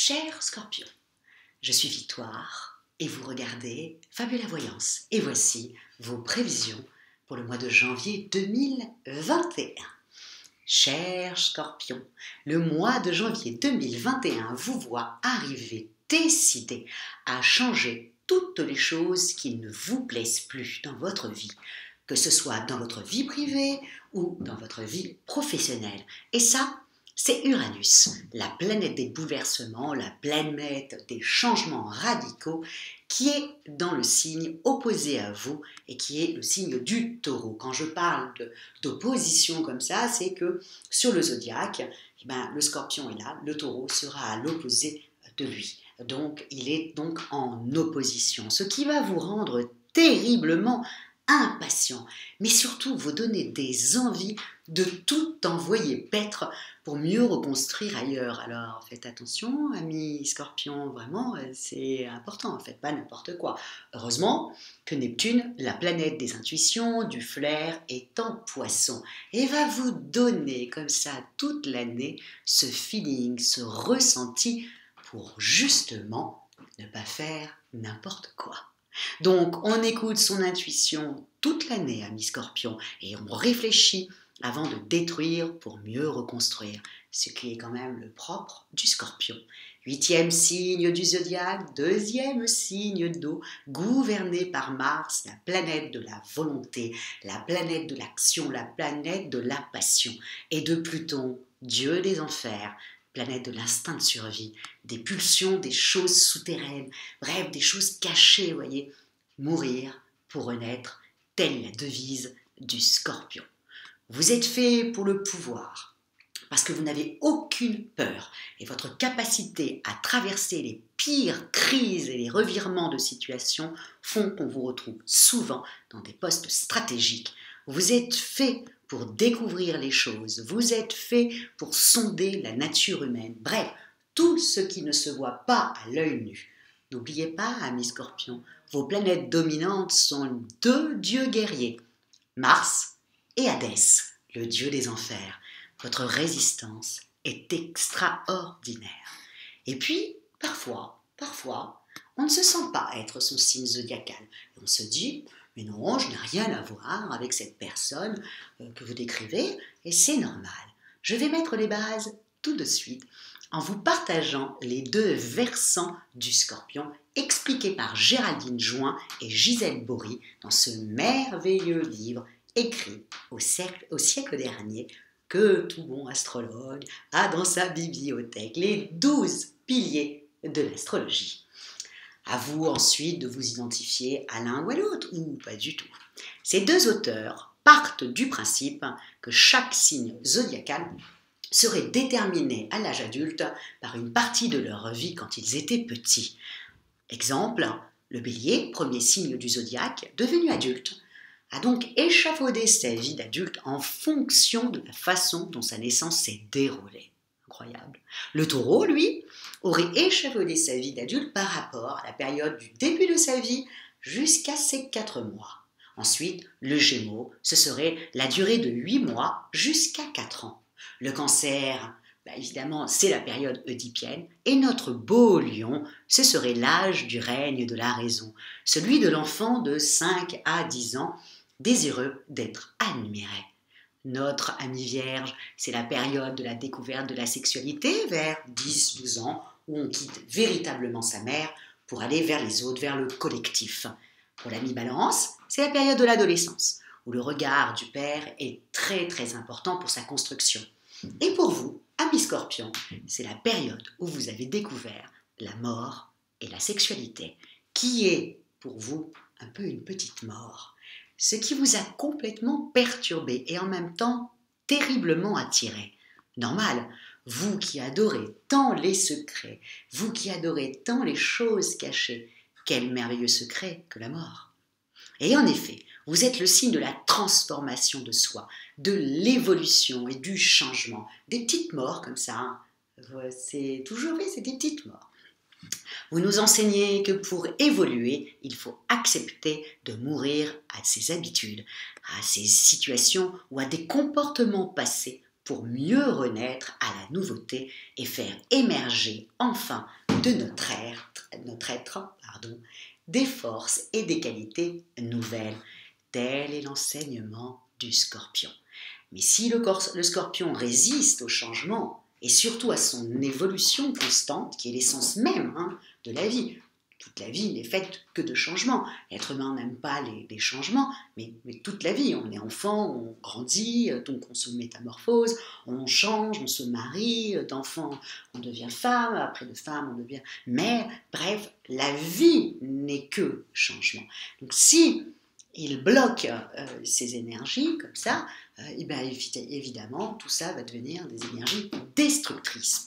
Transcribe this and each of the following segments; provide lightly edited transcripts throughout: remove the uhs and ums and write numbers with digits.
Cher Scorpion, je suis Victoire et vous regardez Fabule la Voyance. Et voici vos prévisions pour le mois de janvier 2021. Cher Scorpion, le mois de janvier 2021 vous voit arriver décidé à changer toutes les choses qui ne vous plaisent plus dans votre vie, que ce soit dans votre vie privée ou dans votre vie professionnelle. Et ça, c'est Uranus, la planète des bouleversements, la planète des changements radicaux, qui est dans le signe opposé à vous et qui est le signe du Taureau. Quand je parle d'opposition comme ça, c'est que sur le zodiaque, le Scorpion est là, le Taureau sera à l'opposé de lui. Donc, il est donc en opposition, ce qui va vous rendre terriblement impatient, mais surtout vous donner des envies de tout envoyer paître pour mieux reconstruire ailleurs. Alors faites attention, amis Scorpion, vraiment c'est important, faites pas n'importe quoi. Heureusement que Neptune, la planète des intuitions, du flair, est en Poisson et va vous donner comme ça toute l'année ce feeling, ce ressenti pour justement ne pas faire n'importe quoi. Donc, on écoute son intuition toute l'année, ami Scorpion, et on réfléchit avant de détruire pour mieux reconstruire, ce qui est quand même le propre du Scorpion. 8e signe du zodiaque, 2e signe d'eau, gouverné par Mars, la planète de la volonté, la planète de l'action, la planète de la passion, et de Pluton, dieu des enfers, planète de l'instinct de survie, des pulsions, des choses souterraines, bref, des choses cachées, voyez. Mourir pour renaître, telle la devise du Scorpion. Vous êtes fait pour le pouvoir, parce que vous n'avez aucune peur, et votre capacité à traverser les pires crises et les revirements de situation font qu'on vous retrouve souvent dans des postes stratégiques. Vous êtes fait pour découvrir les choses, vous êtes fait pour sonder la nature humaine, bref, tout ce qui ne se voit pas à l'œil nu. N'oubliez pas, amis Scorpions, vos planètes dominantes sont deux dieux guerriers, Mars et Hadès, le dieu des enfers. Votre résistance est extraordinaire. Et puis, parfois, on ne se sent pas être son signe zodiacal. On se dit, mais non, je n'ai rien à voir avec cette personne que vous décrivez, et c'est normal. Je vais mettre les bases tout de suite en vous partageant les deux versants du Scorpion expliqués par Géraldine Join et Gisèle Bory dans ce merveilleux livre écrit au siècle dernier que tout bon astrologue a dans sa bibliothèque, les 12 piliers de l'astrologie. À vous ensuite de vous identifier à l'un ou à l'autre, ou pas du tout. Ces deux auteurs partent du principe que chaque signe zodiacal serait déterminé à l'âge adulte par une partie de leur vie quand ils étaient petits. Exemple, le Bélier, premier signe du zodiaque, devenu adulte, a donc échafaudé sa vie d'adulte en fonction de la façon dont sa naissance s'est déroulée. Incroyable. Le Taureau, lui, aurait échafaudé sa vie d'adulte par rapport à la période du début de sa vie jusqu'à ses 4 mois. Ensuite, le Gémeaux, ce serait la durée de 8 mois jusqu'à 4 ans. Le Cancer, évidemment, c'est la période oedipienne. Et notre beau Lion, ce serait l'âge du règne de la raison, celui de l'enfant de 5 à 10 ans, désireux d'être admiré. Notre ami Vierge, c'est la période de la découverte de la sexualité, vers 10-12 ans, où on quitte véritablement sa mère pour aller vers les autres, vers le collectif. Pour l'ami Balance, c'est la période de l'adolescence, où le regard du père est très très important pour sa construction. Et pour vous, ami Scorpion, c'est la période où vous avez découvert la mort et la sexualité, qui est pour vous un peu une petite mort, ce qui vous a complètement perturbé et en même temps terriblement attiré. Normal, vous qui adorez tant les secrets, vous qui adorez tant les choses cachées, quel merveilleux secret que la mort. Et en effet, vous êtes le signe de la transformation de soi, de l'évolution et du changement. Des petites morts comme ça, c'est toujours vrai, c'est des petites morts. Vous nous enseignez que pour évoluer, il faut accepter de mourir à ses habitudes, à ses situations ou à des comportements passés pour mieux renaître à la nouveauté et faire émerger enfin de notre être, des forces et des qualités nouvelles. Tel est l'enseignement du Scorpion. Mais si le Scorpion résiste au changement et surtout à son évolution constante, qui est l'essence même de la vie, toute la vie n'est faite que de changements. L'être humain n'aime pas les changements, mais toute la vie, on est enfant, on grandit, donc on se métamorphose, on change, on se marie, d'enfant on devient femme, après de femme on devient mère. Bref, la vie n'est que changement. Donc si il bloque ces énergies comme ça, évidemment tout ça va devenir des énergies destructrices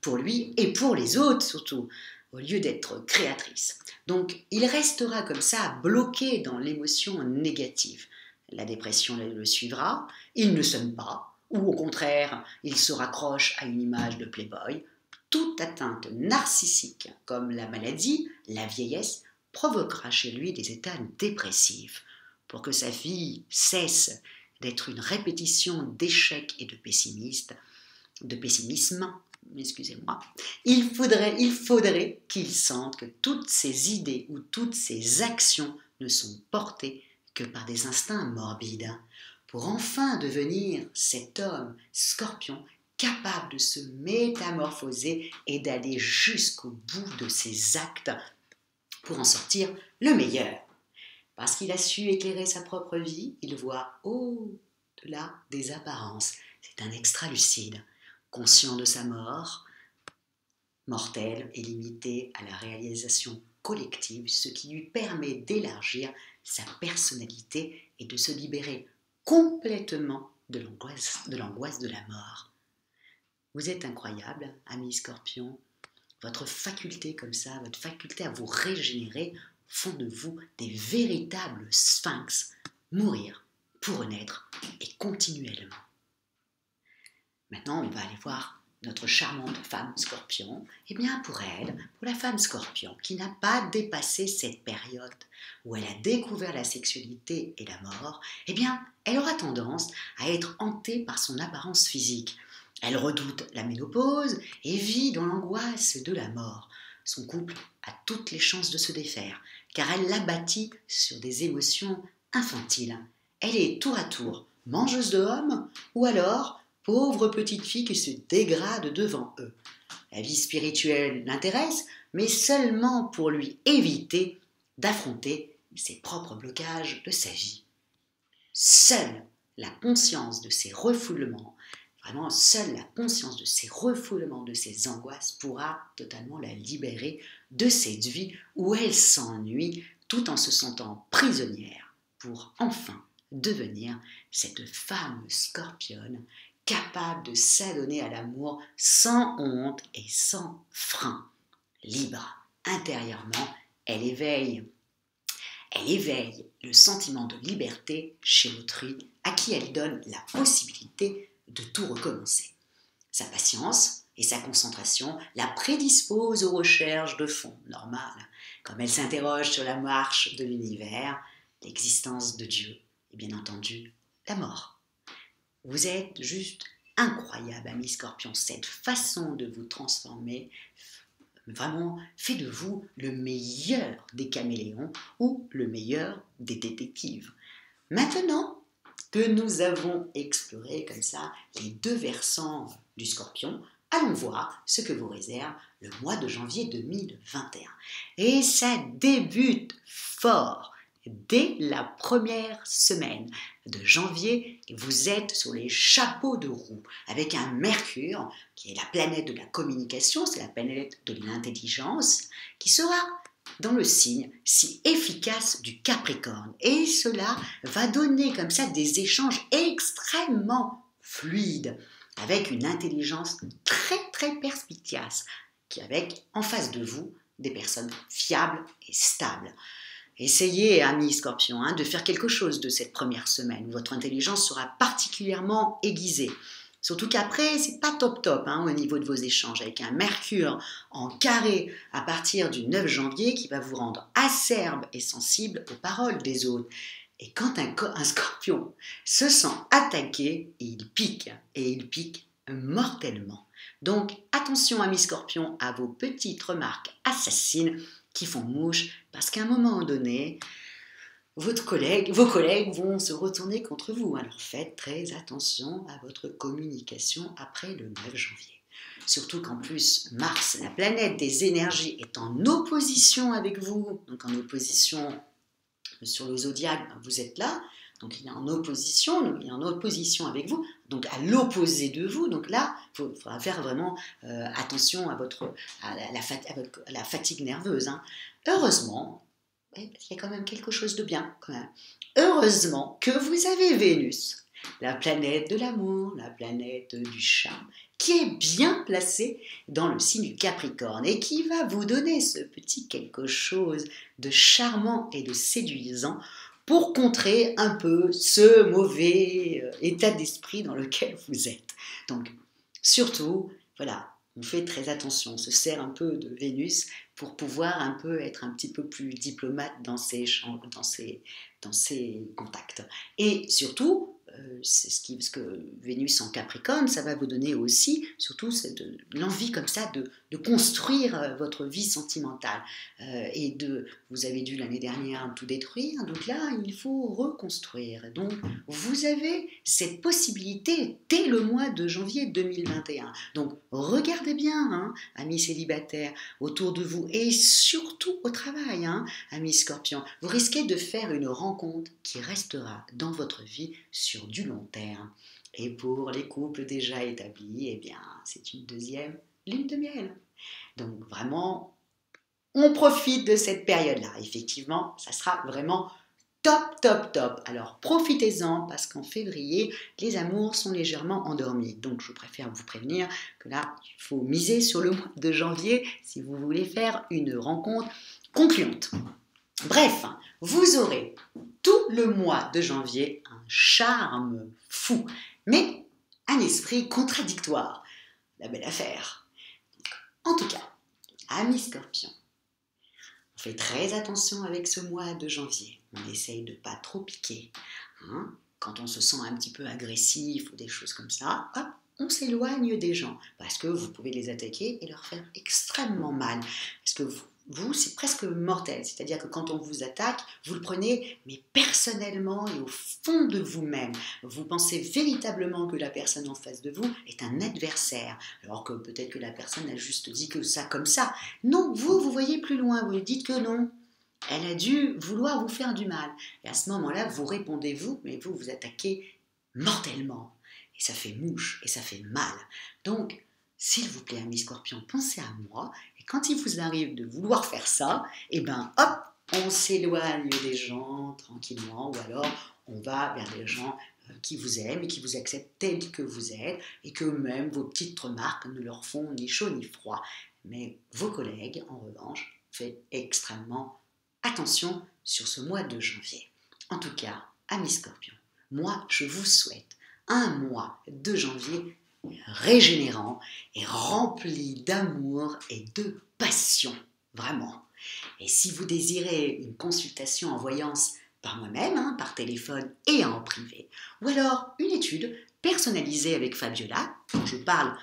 pour lui et pour les autres surtout, au lieu d'être créatrice. Donc, il restera comme ça, bloqué dans l'émotion négative. La dépression le suivra, il ne s'aime pas, ou au contraire, il se raccroche à une image de playboy. Toute atteinte narcissique, comme la maladie, la vieillesse, provoquera chez lui des états dépressifs. Pour que sa vie cesse d'être une répétition d'échecs et de pessimisme, il faudrait qu'il sente que toutes ses idées ou toutes ses actions ne sont portées que par des instincts morbides, pour enfin devenir cet homme Scorpion capable de se métamorphoser et d'aller jusqu'au bout de ses actes pour en sortir le meilleur. Parce qu'il a su éclairer sa propre vie, il voit au-delà des apparences. C'est un extra-lucide, conscient de sa mort, mortelle et limitée à la réalisation collective, ce qui lui permet d'élargir sa personnalité et de se libérer complètement de l'angoisse de la mort. Vous êtes incroyable, ami Scorpion. Votre faculté comme ça, votre faculté à vous régénérer font de vous des véritables sphinx, mourir pour renaître et continuellement. Maintenant, on va aller voir notre charmante femme Scorpion. Eh bien, pour elle, pour la femme Scorpion, qui n'a pas dépassé cette période où elle a découvert la sexualité et la mort, eh bien, elle aura tendance à être hantée par son apparence physique. Elle redoute la ménopause et vit dans l'angoisse de la mort. Son couple a toutes les chances de se défaire, car elle l'a bâti sur des émotions infantiles. Elle est tour à tour mangeuse de hommes, ou alors pauvre petite fille qui se dégrade devant eux. La vie spirituelle l'intéresse, mais seulement pour lui éviter d'affronter ses propres blocages de sa vie. Seule la conscience de ses refoulements, vraiment seule la conscience de ses refoulements, de ses angoisses pourra totalement la libérer de cette vie où elle s'ennuie tout en se sentant prisonnière pour enfin devenir cette femme scorpionne capable de s'adonner à l'amour sans honte et sans frein. Libre intérieurement, elle éveille le sentiment de liberté chez autrui à qui elle donne la possibilité de tout recommencer. Sa patience et sa concentration la prédisposent aux recherches de fond normales, comme elle s'interroge sur la marche de l'univers, l'existence de Dieu et bien entendu la mort. Vous êtes juste incroyable, ami Scorpion. Cette façon de vous transformer vraiment fait de vous le meilleur des caméléons ou le meilleur des détectives. Maintenant que nous avons exploré comme ça les deux versants du Scorpion, allons voir ce que vous réserve le mois de janvier 2021. Et ça débute fort. Dès la première semaine de janvier, vous êtes sur les chapeaux de roue avec un Mercure, qui est la planète de la communication, c'est la planète de l'intelligence, qui sera dans le signe si efficace du Capricorne. Et cela va donner comme ça des échanges extrêmement fluides, avec une intelligence très très perspicace, qui avec en face de vous des personnes fiables et stables. Essayez, amis Scorpion, de faire quelque chose de cette première semaine où votre intelligence sera particulièrement aiguisée. Surtout qu'après, c'est pas top au niveau de vos échanges, avec un Mercure en carré à partir du 9 janvier qui va vous rendre acerbe et sensible aux paroles des autres. Et quand un scorpion se sent attaqué, et il pique mortellement. Donc attention amis scorpions à vos petites remarques assassines qui font mouche, parce qu'à un moment donné, vos collègues vont se retourner contre vous. Alors faites très attention à votre communication après le 9 janvier. Surtout qu'en plus, Mars, la planète des énergies, est en opposition avec vous, donc en opposition sur le zodiaque, vous êtes là, donc il est en opposition, avec vous, donc à l'opposé de vous, donc là, il faudra faire vraiment attention à la fatigue nerveuse. Hein. Heureusement, il y a quand même quelque chose de bien, quand même. Heureusement que vous avez Vénus, la planète de l'amour, la planète du charme, qui est bien placée dans le signe du Capricorne et qui va vous donner ce petit quelque chose de charmant et de séduisant pour contrer un peu ce mauvais état d'esprit dans lequel vous êtes. Donc, surtout, voilà, on fait très attention, on se sert un peu de Vénus pour pouvoir un peu être un petit peu plus diplomate dans ses contacts. Et surtout, ce que Vénus en Capricorne, ça va vous donner aussi, surtout l'envie comme ça de construire votre vie sentimentale. Vous avez dû l'année dernière tout détruire, donc là, il faut reconstruire. Donc, vous avez cette possibilité dès le mois de janvier 2021. Donc, regardez bien, hein, amis célibataires, autour de vous et surtout au travail, hein, amis scorpions. Vous risquez de faire une rencontre qui restera dans votre vie sur du long terme. Et pour les couples déjà établis, eh bien, c'est une deuxième lune de miel. Donc vraiment, on profite de cette période-là. Effectivement, ça sera vraiment top, top, top. Alors profitez-en parce qu'en février, les amours sont légèrement endormis. Donc je préfère vous prévenir que là, il faut miser sur le mois de janvier si vous voulez faire une rencontre concluante. Bref, vous aurez tout le mois de janvier un charme fou, mais un esprit contradictoire. La belle affaire. En tout cas, amis scorpions, on fait très attention avec ce mois de janvier. On essaye de ne pas trop piquer. Hein. Quand on se sent un petit peu agressif ou des choses comme ça, hop, on s'éloigne des gens parce que vous pouvez les attaquer et leur faire extrêmement mal. Parce que vous, c'est presque mortel. C'est-à-dire que quand on vous attaque, vous le prenez, mais personnellement et au fond de vous-même. Vous pensez véritablement que la personne en face de vous est un adversaire, alors que peut-être que la personne a juste dit que ça comme ça. Non, vous voyez plus loin, vous lui dites que non. Elle a dû vouloir vous faire du mal. Et à ce moment-là, vous répondez vous, mais vous attaquez mortellement. Et ça fait mouche, et ça fait mal. Donc, s'il vous plaît, amis scorpions, pensez à moi. Et quand il vous arrive de vouloir faire ça, eh ben hop, on s'éloigne des gens tranquillement, ou alors on va vers des gens qui vous aiment et qui vous acceptent tels que vous êtes, et que même vos petites remarques ne leur font ni chaud ni froid. Mais vos collègues, en revanche, faites extrêmement attention sur ce mois de janvier. En tout cas, amis scorpions, moi, je vous souhaite un mois de janvier régénérant et rempli d'amour et de passion, vraiment. Et si vous désirez une consultation en voyance par moi-même, hein, par téléphone et en privé, ou alors une étude personnalisée avec Fabiola, quand je parle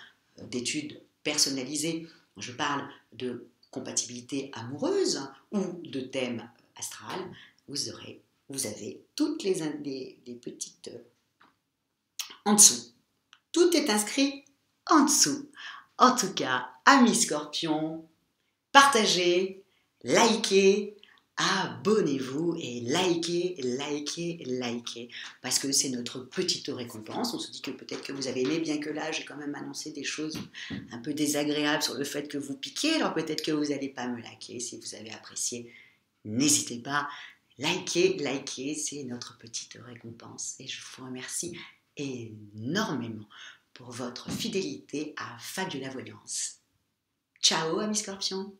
d'études personnalisées, je parle de compatibilité amoureuse ou de thème astral, vous avez toutes les petites en dessous. Tout est inscrit en dessous. En tout cas, amis scorpions, partagez, likez, abonnez-vous et likez, parce que c'est notre petite récompense. On se dit que peut-être que vous avez aimé, bien que là, j'ai quand même annoncé des choses un peu désagréables sur le fait que vous piquez, alors peut-être que vous n'allez pas me liker. Si vous avez apprécié, n'hésitez pas, likez, c'est notre petite récompense. Et je vous remercie énormément pour votre fidélité à Fabiola Voyance. Ciao, amis scorpions!